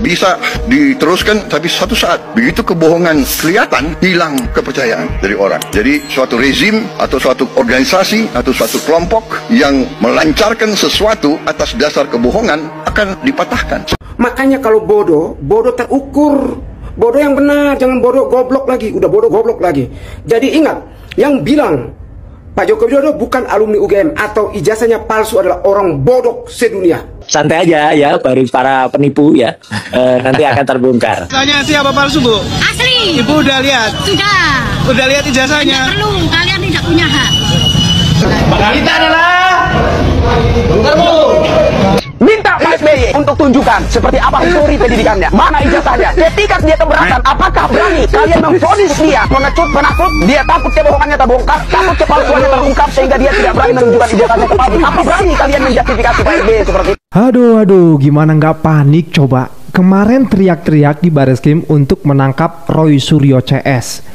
bisa diteruskan, tapi suatu saat begitu kebohongan kelihatan, hilang kepercayaan dari orang. Jadi suatu rezim atau suatu organisasi atau suatu kelompok yang melancarkan sesuatu atas dasar kebohongan akan dipatahkan. Makanya kalau bodoh, bodoh terukur. Bodoh yang benar, jangan bodoh goblok lagi. Udah bodoh goblok lagi. Jadi ingat, yang bilang Pak Joko Widodo bukan alumni UGM atau ijazahnya palsu adalah orang bodoh sedunia. Santai aja ya, baru para penipu ya. Nanti akan terbongkar. Ijazahnya siapa palsu, Bu? Asli. Ibu udah lihat? Sudah. Udah lihat ijazahnya? Tidak perlu, kalian tidak punya hak. Kita adalah bongkarmu. Minta Pak SBY untuk tunjukkan seperti apa histori pendidikannya, mana ijazahnya. Ketika dia keberatan, apakah berani kalian memvonis dia pengecut, penakut, dia takut kebohongannya terbongkar, takut kepalsuannya terungkap sehingga dia tidak berani menunjukkan ijazahnya ke publik. Apa berani kalian menjustifikasi Pak SBY seperti itu? Aduh, gimana nggak panik coba? Kemarin teriak-teriak di Bareskrim untuk menangkap Roy Suryo CS.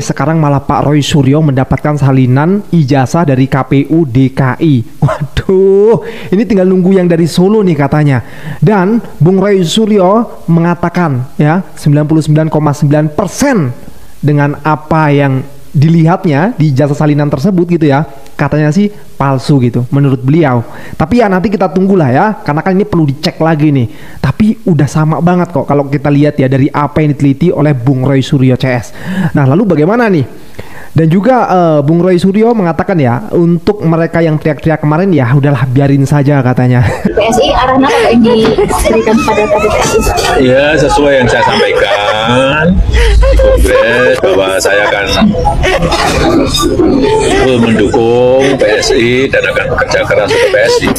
Sekarang malah Pak Roy Suryo mendapatkan salinan ijazah dari KPU DKI. Waduh, ini tinggal nunggu yang dari Solo nih katanya. Dan Bung Roy Suryo mengatakan ya 99,9% dengan apa yang dilihatnya di ijazah salinan tersebut gitu ya, katanya sih palsu gitu menurut beliau. Tapi ya nanti kita tunggulah ya, karena kan ini perlu dicek lagi nih. Tapi udah sama banget kok kalau kita lihat ya dari apa yang diteliti oleh Bung Roy Suryo CS. Nah lalu bagaimana nih? Dan juga Bung Roy Suryo mengatakan ya, untuk mereka yang teriak-teriak kemarin ya udahlah biarin saja katanya. PSI arahnya apa yang diberikan pada PSI? Ya sesuai yang saya sampaikan di Kongres bahwa saya akan mendukung PSI dan akan bekerja keras untuk PSI.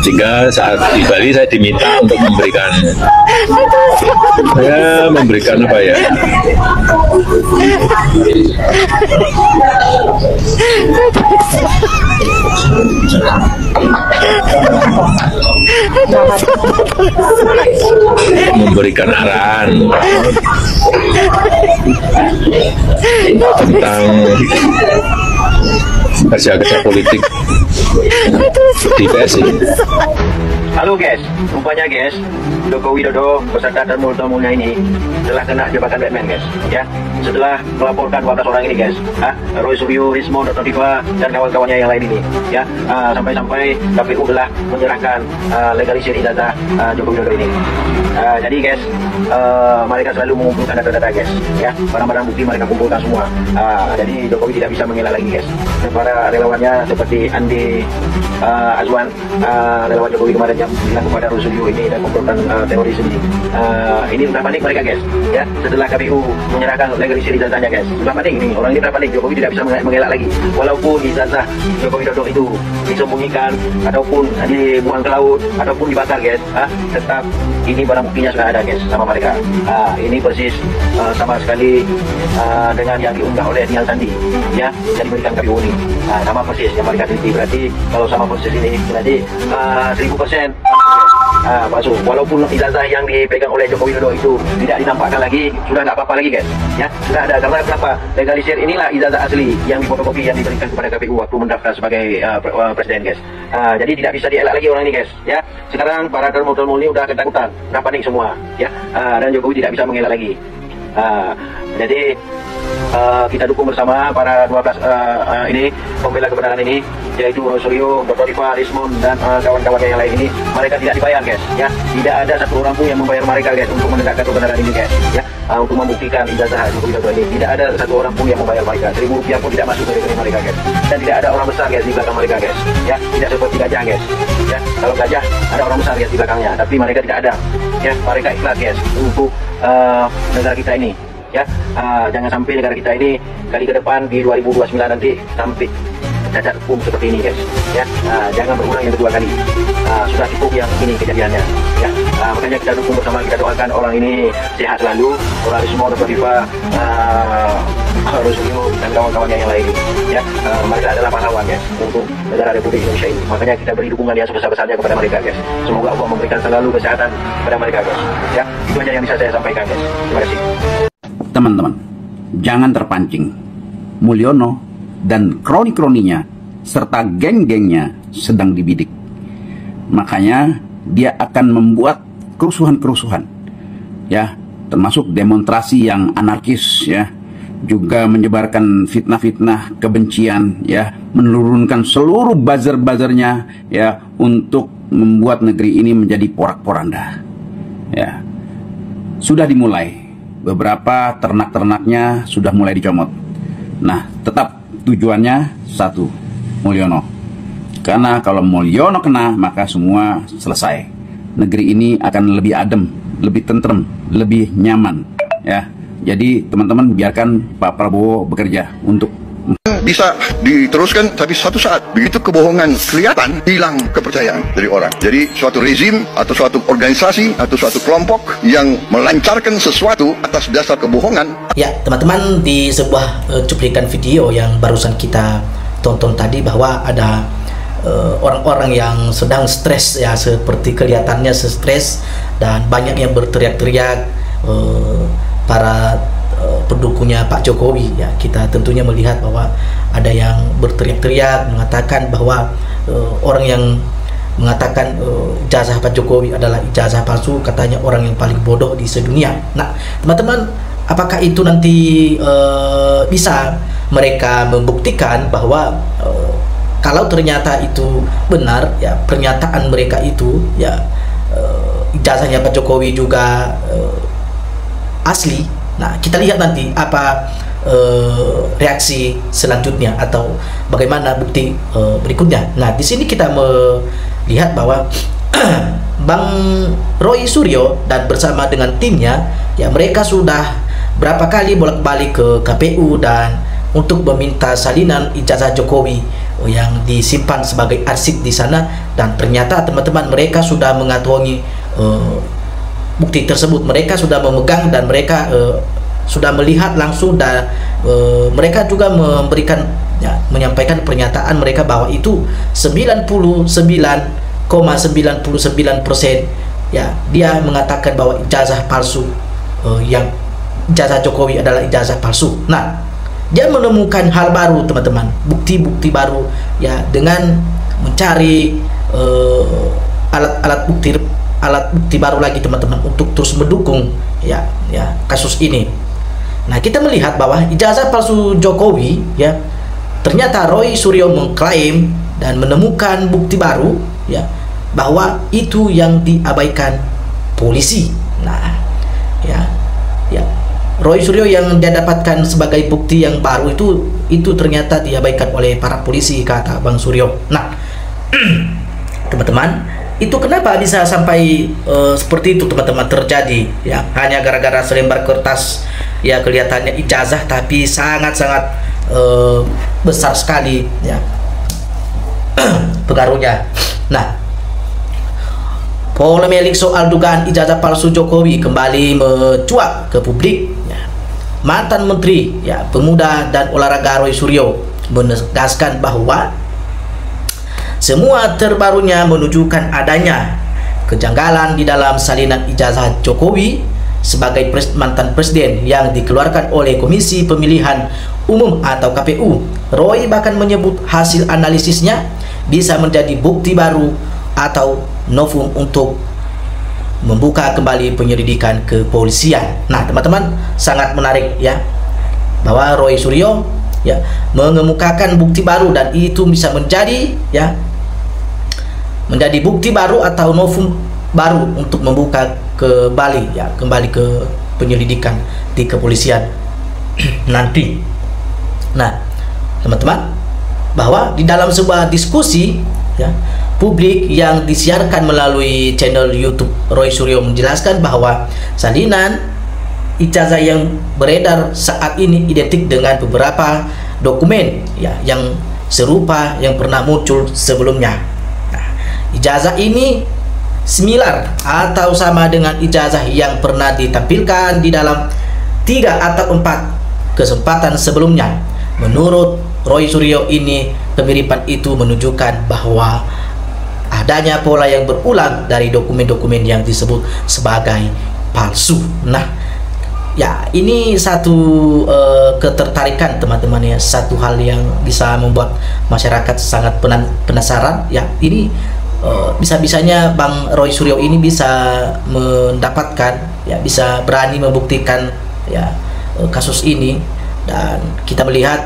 Sehingga saat di Bali saya diminta untuk memberikan apa ya? Memberikan arahan tentang kerja-kerja politik di PSI. Halo guys, rupanya guys, Joko Widodo beserta tamu-tamunya ini telah kena jebakan Batman guys, ya. Setelah melaporkan 12 orang ini guys, Roy Suryo, Rismon, Dr. Diva dan kawan-kawannya yang lain ini, ya, sampai-sampai KPU telah menyerahkan legalisir ijazah Joko Widodo ini. Jadi guys, mereka selalu mengumpulkan data-data guys, ya, barang-barang bukti mereka kumpulkan semua. Jadi Jokowi tidak bisa mengelak lagi guys. Dan para relawannya seperti Andi Azwan, relawan Jokowi kemarin yang bilang kepada Roy Suryo ini dan komplotan teroris ini sudah panik mereka guys, ya. Setelah KPU menyerahkan legalisir ijazahnya guys, sudah panik ini, orang ini sudah panik. Jokowi tidak bisa mengelak lagi, walaupun ijazah Joko Widodo itu disembunyikan ataupun dibuang ke laut ataupun dibakar guys, tetap ini barang buktinya sudah ada guys sama mereka. Ini persis sama sekali dengan yang diunggah oleh Nial Sandi, ya, yang diberikan KPU ini, sama persis yang mereka teliti. Berarti kalau sama persis ini berarti 1000% palsu. Walaupun ijazah yang dipegang oleh Joko Widodo itu tidak dinampakkan lagi, sudah nggak apa-apa lagi guys, ya, sudah ada. Karena kenapa? Legalisir inilah ijazah asli yang difotokopi yang diberikan kepada KPU waktu mendaftar sebagai presiden guys. Jadi tidak bisa dielak lagi orang ini guys, ya. Sekarang para termul ini udah ketakutan, udah panik semua, ya, dan Jokowi tidak bisa mengelak lagi. Jadi kita dukung bersama para 12 ini pembela kebenaran ini, yaitu Roy Suryo, Dr. Diva, Rismon dan kawan-kawannya yang lain ini. Mereka tidak dibayar guys, ya. Tidak ada satu orang pun yang membayar mereka guys untuk menegakkan kebenaran ini guys, ya, untuk membuktikan ijazah Joko Widodo ini. Tidak ada satu orang pun yang membayar mereka. 1000 rupiah pun tidak masuk dari rekening mereka guys. Dan tidak ada orang besar guys di belakang mereka guys, ya. Tidak seperti gajah guys, ya. Kalau gajah ada orang besar guys di belakangnya, tapi mereka tidak ada, ya. Mereka ikhlas guys untuk negara kita ini, ya. Jangan sampai negara kita ini kali ke depan di 2029 nanti sampai cacat hukum seperti ini guys, ya. Jangan berulang yang kedua kali. Sudah cukup yang ini kejadiannya, ya. Makanya kita dukung bersama, kita doakan orang ini sehat selalu, orang semua, Dr. Diva, Roy Suryo dan kawan-kawannya yang lain, ya. Mereka adalah pahlawan guys untuk negara Republik Indonesia ini. Makanya kita beri dukungan yang sebesar-besarnya kepada mereka guys. Semoga Allah memberikan selalu kesehatan kepada mereka guys, ya. Itu aja yang bisa saya sampaikan guys. Terima kasih. Teman-teman, jangan terpancing. Mulyono dan kroni-kroninya serta geng-gengnya sedang dibidik. Makanya dia akan membuat kerusuhan-kerusuhan, ya, termasuk demonstrasi yang anarkis, ya, juga menyebarkan fitnah-fitnah kebencian, ya, menurunkan seluruh buzzer-buzzernya, ya, untuk membuat negeri ini menjadi porak-poranda, ya. Sudah dimulai, beberapa ternak-ternaknya sudah mulai dicomot. Nah, tetap tujuannya satu, Mulyono. Karena kalau Mulyono kena, maka semua selesai. Negeri ini akan lebih adem, lebih tentrem, lebih nyaman, ya. Jadi teman-teman biarkan Pak Prabowo bekerja untuk bisa diteruskan, tapi suatu saat begitu kebohongan kelihatan, hilang kepercayaan dari orang. Jadi suatu rezim atau suatu organisasi atau suatu kelompok yang melancarkan sesuatu atas dasar kebohongan. Ya teman-teman, di sebuah cuplikan video yang barusan kita tonton tadi, bahwa ada orang-orang yang sedang stres, ya, seperti kelihatannya stres, dan banyak yang berteriak-teriak, para pendukungnya Pak Jokowi, ya. Kita tentunya melihat bahwa ada yang berteriak-teriak mengatakan bahwa orang yang mengatakan ijazah Pak Jokowi adalah ijazah palsu, katanya orang yang paling bodoh di sedunia. Nah teman-teman, apakah itu nanti bisa mereka membuktikan bahwa kalau ternyata itu benar, ya, pernyataan mereka itu, ya, ijazahnya Pak Jokowi juga asli? Nah, kita lihat nanti apa reaksi selanjutnya atau bagaimana bukti berikutnya. Nah, di sini kita melihat bahwa Bang Roy Suryo dan bersama dengan timnya, ya, mereka sudah berapa kali bolak-balik ke KPU dan untuk meminta salinan ijazah Jokowi yang disimpan sebagai arsip di sana, dan ternyata teman-teman, mereka sudah mengantongi bukti tersebut. Mereka sudah memegang dan mereka sudah melihat langsung, dan mereka juga memberikan, ya, menyampaikan pernyataan mereka bahwa itu 99,99%, ya, dia mengatakan bahwa ijazah palsu, yang ijazah Jokowi adalah ijazah palsu. Nah, dia menemukan hal baru teman-teman, bukti-bukti baru, ya, dengan mencari alat bukti baru lagi teman-teman untuk terus mendukung, ya, kasus ini. Nah, kita melihat bahwa ijazah palsu Jokowi, ya, ternyata Roy Suryo mengklaim dan menemukan bukti baru, ya, bahwa itu yang diabaikan polisi. Nah, ya, Roy Suryo yang dia dapatkan sebagai bukti yang baru itu ternyata diabaikan oleh para polisi, kata Bang Suryo. Nah, teman-teman, itu kenapa bisa sampai seperti itu teman-teman terjadi, ya, hanya gara-gara selembar kertas, ya, kelihatannya ijazah tapi sangat-sangat besar sekali, ya, pengaruhnya. Nah, polemik soal dugaan ijazah palsu Jokowi kembali mencuat ke publik, ya. Mantan Menteri, ya, Pemuda dan Olahraga Roy Suryo menegaskan bahwa semua terbarunya menunjukkan adanya kejanggalan di dalam salinan ijazah Jokowi sebagai mantan presiden yang dikeluarkan oleh Komisi Pemilihan Umum atau KPU. Roy bahkan menyebut hasil analisisnya bisa menjadi bukti baru atau novum untuk membuka kembali penyelidikan kepolisian. Nah, teman-teman, sangat menarik, ya, bahwa Roy Suryo, ya, mengemukakan bukti baru, dan itu bisa menjadi, ya, menjadi bukti baru atau novum baru untuk membuka kembali, ya, kembali ke penyelidikan di kepolisian nanti. Nah, teman-teman, bahwa di dalam sebuah diskusi, ya, publik yang disiarkan melalui channel YouTube, Roy Suryo menjelaskan bahwa salinan ijazah yang beredar saat ini identik dengan beberapa dokumen, ya, yang serupa yang pernah muncul sebelumnya. Nah, ijazah ini similar atau sama dengan ijazah yang pernah ditampilkan di dalam 3 atau 4 kesempatan sebelumnya. Menurut Roy Suryo ini, kemiripan itu menunjukkan bahwa adanya pola yang berulang dari dokumen-dokumen yang disebut sebagai palsu. Nah, ya, ini satu ketertarikan teman-teman, ya, satu hal yang bisa membuat masyarakat sangat penasaran, ya. Ini bisa-bisanya Bang Roy Suryo ini bisa mendapatkan, ya, bisa berani membuktikan, ya, kasus ini. Dan kita melihat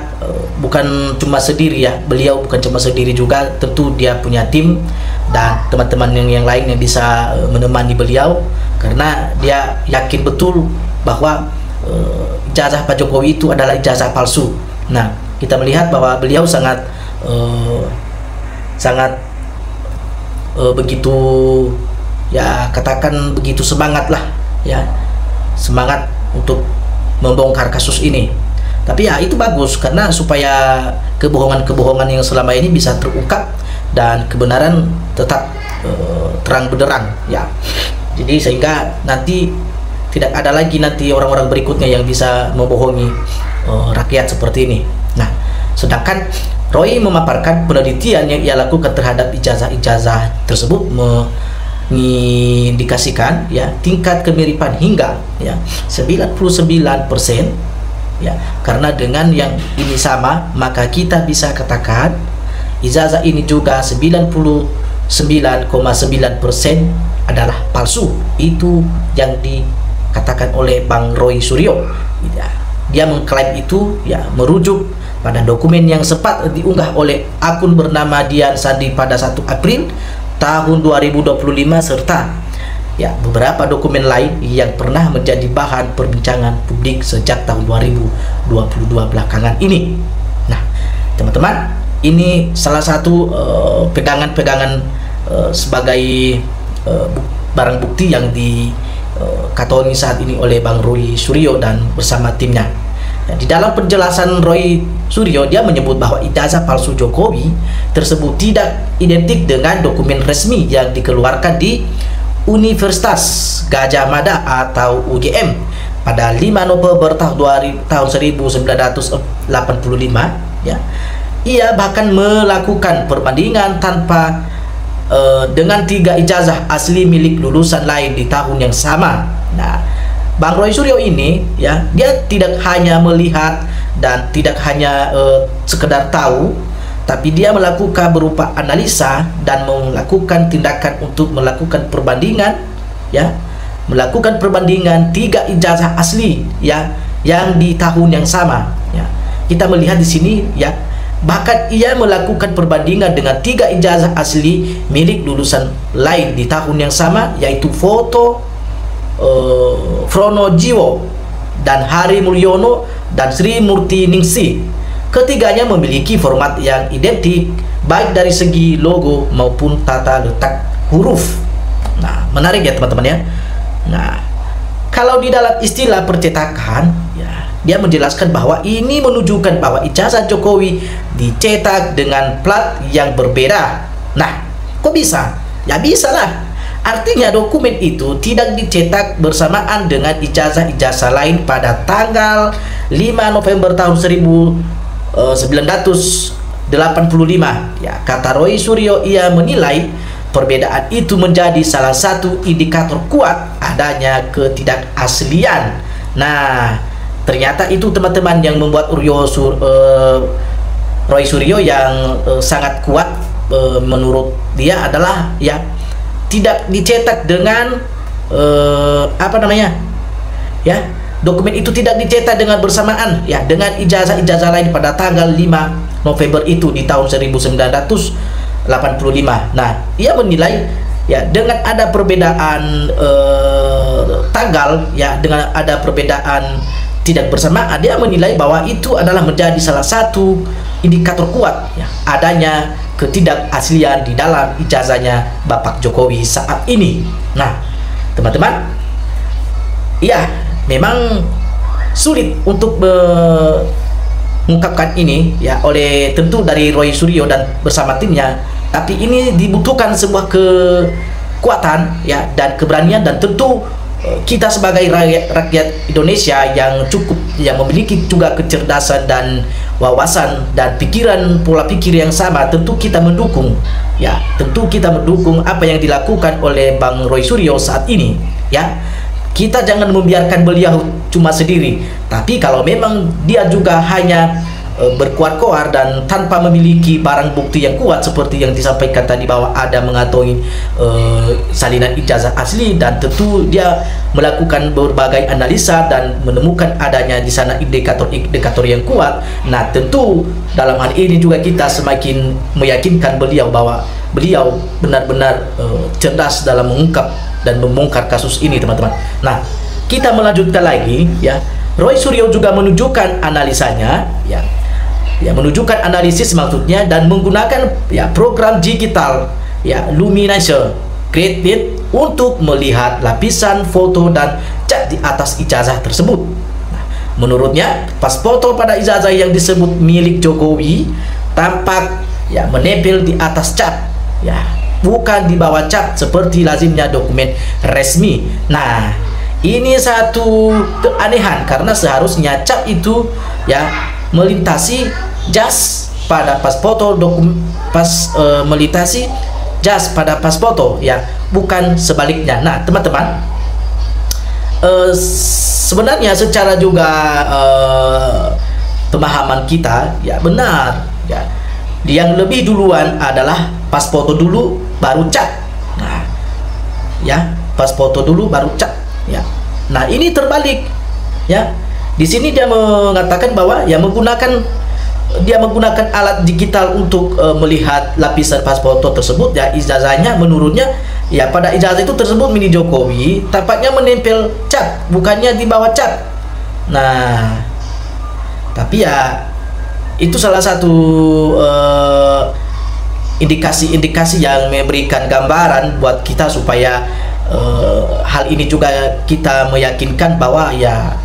bukan cuma sendiri, ya, beliau bukan cuma sendiri juga, tentu dia punya tim dan teman-teman yang lain yang bisa menemani beliau, karena dia yakin betul bahwa ijazah Pak Jokowi itu adalah ijazah palsu. Nah, kita melihat bahwa beliau sangat begitu, ya, katakan begitu semangat lah, ya, semangat untuk membongkar kasus ini. Tapi ya itu bagus, karena supaya kebohongan-kebohongan yang selama ini bisa terungkap dan kebenaran tetap terang benderang, ya. Jadi sehingga nanti tidak ada lagi nanti orang-orang berikutnya yang bisa membohongi rakyat seperti ini. Nah, sedangkan Roy memaparkan penelitian yang ia lakukan terhadap ijazah-ijazah tersebut mengindikasikan, ya, tingkat kemiripan hingga, ya, 99%. Ya, karena dengan yang ini sama, maka kita bisa katakan ijazah ini juga 99,9% adalah palsu. Itu yang dikatakan oleh Bang Roy Suryo. Ya, dia mengklaim itu, ya, merujuk pada dokumen yang sempat diunggah oleh akun bernama Dian Sandi pada 1 April tahun 2025 serta, ya, beberapa dokumen lain yang pernah menjadi bahan perbincangan publik sejak tahun 2022 belakangan ini. Nah, teman-teman, ini salah satu pegangan-pegangan sebagai barang bukti yang dikatakan saat ini oleh Bang Roy Suryo dan bersama timnya. Ya, di dalam penjelasan Roy Suryo, dia menyebut bahwa ijazah palsu Jokowi tersebut tidak identik dengan dokumen resmi yang dikeluarkan di Universitas Gadjah Mada atau UGM pada 5 November tahun 1985, ya. Ia bahkan melakukan perbandingan tanpa dengan 3 ijazah asli milik lulusan lain di tahun yang sama. Nah, Bang Roy Suryo ini, ya, dia tidak hanya melihat dan tidak hanya sekedar tahu, tapi dia melakukan berupa analisa dan melakukan tindakan untuk melakukan perbandingan, ya, melakukan perbandingan 3 ijazah asli, ya, yang di tahun yang sama, ya. Kita melihat di sini, ya, bahkan ia melakukan perbandingan dengan 3 ijazah asli milik lulusan lain di tahun yang sama, yaitu foto Frono Jiwo dan Hari Mulyono dan Sri Murti Ningsih. Ketiganya memiliki format yang identik baik dari segi logo maupun tata letak huruf. Nah, menarik ya teman-teman, ya. Nah, kalau di dalam istilah percetakan, ya, dia menjelaskan bahwa ini menunjukkan bahwa ijazah Jokowi dicetak dengan plat yang berbeda. Nah, kok bisa? Ya bisa lah. Artinya dokumen itu tidak dicetak bersamaan dengan ijazah-ijazah lain pada tanggal 5 November tahun 1985. Ya, kata Roy Suryo, ia menilai perbedaan itu menjadi salah satu indikator kuat adanya ketidakaslian. Nah, ternyata itu teman-teman yang membuat Roy Suryo yang sangat kuat menurut dia adalah, ya, tidak dicetak dengan ya, dokumen itu tidak dicetak dengan bersamaan, ya, dengan ijazah-ijazah lain pada tanggal 5 November itu di tahun 1985. Nah, ia menilai, ya, dengan ada perbedaan tanggal, ya, dengan ada perbedaan tidak bersamaan, dia menilai bahwa itu adalah menjadi salah satu indikator kuat, ya, adanya ketidakaslian di dalam ijazahnya Bapak Jokowi saat ini. Nah, teman-teman, ya, memang sulit untuk mengungkapkan ini, ya, oleh tentu dari Roy Suryo dan bersama timnya, tapi ini dibutuhkan sebuah kekuatan, ya, dan keberanian, dan tentu kita sebagai rakyat Indonesia yang cukup, yang memiliki juga kecerdasan dan wawasan dan pikiran, pola pikir yang sama, tentu kita mendukung, ya, tentu kita mendukung apa yang dilakukan oleh Bang Roy Suryo saat ini, ya. Kita jangan membiarkan beliau cuma sendiri, tapi kalau memang dia juga hanya berkuar-kuar dan tanpa memiliki barang bukti yang kuat seperti yang disampaikan tadi bahwa ada mengantongi salinan ijazah asli, dan tentu dia melakukan berbagai analisa dan menemukan adanya di sana indikator-indikator yang kuat. Nah, tentu dalam hal ini juga kita semakin meyakinkan beliau bahwa beliau benar-benar cerdas dalam mengungkap dan membongkar kasus ini, teman-teman. Nah, kita melanjutkan lagi ya. Roy Suryo juga menunjukkan analisanya ya, menunjukkan analisis maksudnya, dan menggunakan ya program digital ya Luminance Creative untuk melihat lapisan foto dan cat di atas ijazah tersebut. Nah, menurutnya pas foto pada ijazah yang disebut milik Jokowi tampak ya menempel di atas cat ya, bukan di bawah cat seperti lazimnya dokumen resmi. Nah, ini satu keanehan karena seharusnya cat itu ya melintasi jas pada pas foto melintasi jas pada pas foto ya, bukan sebaliknya. Nah, teman-teman, sebenarnya secara juga pemahaman kita ya benar ya, yang lebih duluan adalah pas foto dulu baru cat. Nah, ya pas foto dulu baru cat ya. Nah, ini terbalik ya. Di sini dia mengatakan bahwa ya menggunakan alat digital untuk melihat lapisan pas foto tersebut ya. Ijazahnya menurutnya ya pada ijazah itu tersebut milik Jokowi tampaknya menempel cat, bukannya di bawah cat. Nah, tapi ya itu salah satu indikasi-indikasi yang memberikan gambaran buat kita supaya hal ini juga kita meyakinkan bahwa ya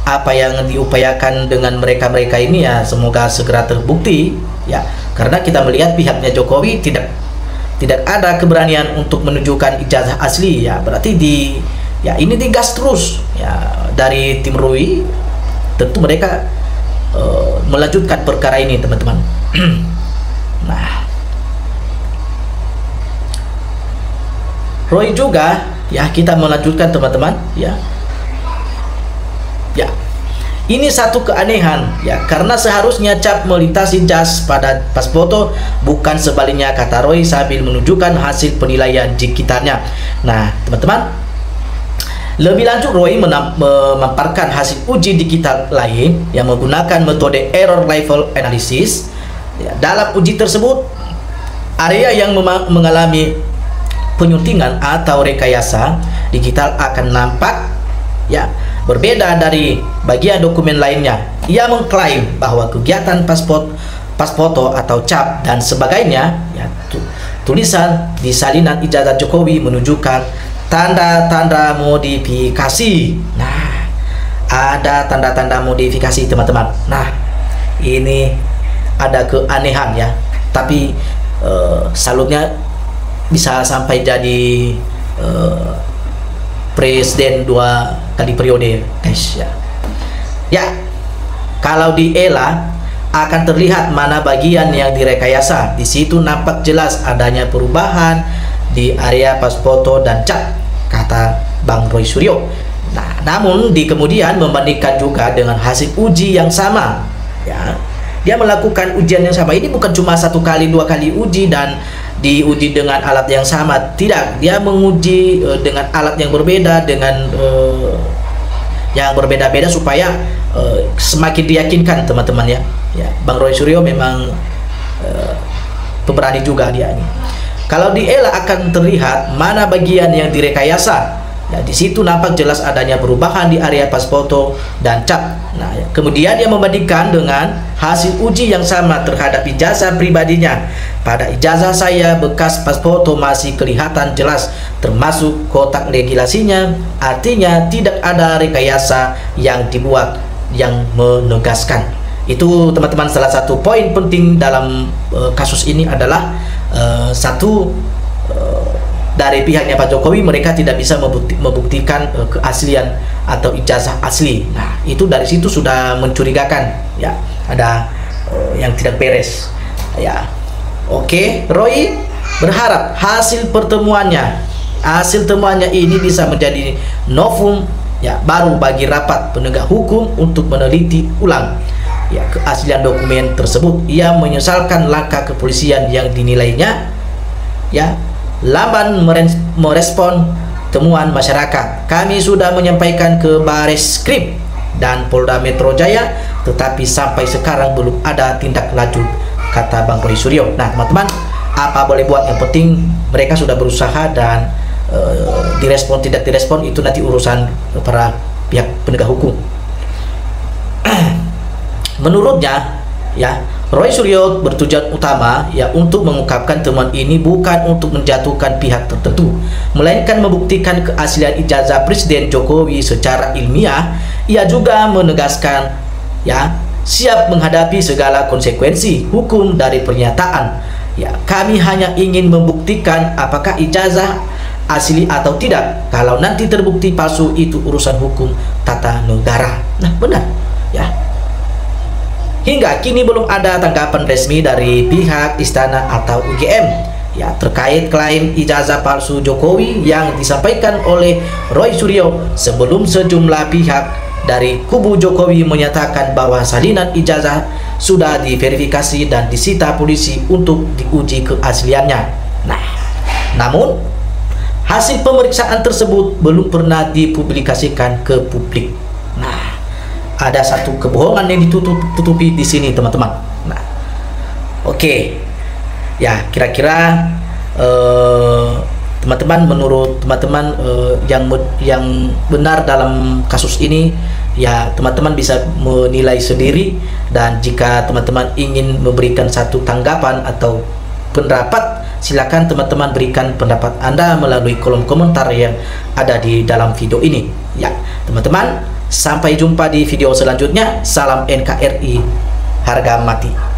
apa yang diupayakan dengan mereka-mereka ini ya semoga segera terbukti ya, karena kita melihat pihaknya Jokowi tidak ada keberanian untuk menunjukkan ijazah asli ya, berarti ini digas terus ya dari tim Roy. Tentu mereka melanjutkan perkara ini, teman-teman. Nah, Roy juga ya, kita melanjutkan teman-teman ya. Ini satu keanehan ya, karena seharusnya cap melintasi jas pada pas foto, bukan sebaliknya, kata Roy sambil menunjukkan hasil penilaian digitalnya. Nah, teman-teman, lebih lanjut Roy memaparkan hasil uji digital lain yang menggunakan metode error level analysis ya. Dalam uji tersebut, area yang mengalami penyuntingan atau rekayasa digital akan nampak ya berbeda dari bagian dokumen lainnya. Ia mengklaim bahwa kegiatan pas foto atau cap dan sebagainya ya, tulisan di salinan ijazah Jokowi menunjukkan tanda-tanda modifikasi. Nah, ada tanda-tanda modifikasi, teman-teman. Nah, ini ada keanehan ya, tapi salutnya bisa sampai jadi presiden 2 kali periode, guys ya. Ya, kalau di ELA akan terlihat mana bagian yang direkayasa. Di situ nampak jelas adanya perubahan di area pas foto dan cat, kata Bang Roy Suryo. Nah, namun di kemudian membandingkan juga dengan hasil uji yang sama ya. Dia melakukan ujian yang sama. Ini bukan cuma 1 kali 2 kali uji dan diuji dengan alat yang sama, tidak, dia menguji dengan alat yang berbeda, dengan yang berbeda-beda supaya semakin diyakinkan, teman-teman ya. Bang Roy Suryo memang pemberani juga dia ini. Kalau di ELA akan terlihat mana bagian yang direkayasa. Ya, di situ nampak jelas adanya perubahan di area pas foto dan cap. Nah, ya. Kemudian dia membandingkan dengan hasil uji yang sama terhadap ijazah pribadinya. Pada ijazah saya bekas pas foto masih kelihatan jelas, termasuk kotak regulasinya. Artinya tidak ada rekayasa yang dibuat yang menegaskan. Itu, teman-teman, salah satu poin penting dalam kasus ini adalah dari pihaknya Pak Jokowi, mereka tidak bisa membuktikan keaslian atau ijazah asli. Nah, itu dari situ sudah mencurigakan ya, ada yang tidak beres ya. Oke, Roy berharap hasil temuannya ini bisa menjadi novum ya baru bagi rapat penegak hukum untuk meneliti ulang ya keaslian dokumen tersebut. Ia menyesalkan langkah kepolisian yang dinilainya ya lamban merespon temuan masyarakat. Kami sudah menyampaikan ke Bareskrim dan Polda Metro Jaya, tetapi sampai sekarang belum ada tindak lanjut, kata Bang Roy Suryo. Nah teman-teman, apa boleh buat, yang penting mereka sudah berusaha, dan direspon tidak direspon itu nanti urusan para pihak penegak hukum. Menurutnya ya, Roy Suryo bertujuan utama ya untuk mengungkapkan temuan ini bukan untuk menjatuhkan pihak tertentu, melainkan membuktikan keaslian ijazah Presiden Jokowi secara ilmiah. Ia juga menegaskan ya siap menghadapi segala konsekuensi hukum dari pernyataan. Ya, kami hanya ingin membuktikan apakah ijazah asli atau tidak. Kalau nanti terbukti palsu, itu urusan hukum tata negara. Nah benar ya. Hingga kini belum ada tanggapan resmi dari pihak istana atau UGM ya terkait klaim ijazah palsu Jokowi yang disampaikan oleh Roy Suryo, sebelum sejumlah pihak dari kubu Jokowi menyatakan bahwa salinan ijazah sudah diverifikasi dan disita polisi untuk diuji keasliannya. Nah, namun hasil pemeriksaan tersebut belum pernah dipublikasikan ke publik. Nah, ada satu kebohongan yang ditutupi di sini, teman-teman. Nah, oke. Ya, kira-kira teman-teman, menurut teman-teman yang benar dalam kasus ini, ya teman-teman bisa menilai sendiri. Dan jika teman-teman ingin memberikan satu tanggapan atau pendapat, silakan teman-teman berikan pendapat Anda melalui kolom komentar yang ada di dalam video ini. Ya, teman-teman, sampai jumpa di video selanjutnya. Salam NKRI, harga mati.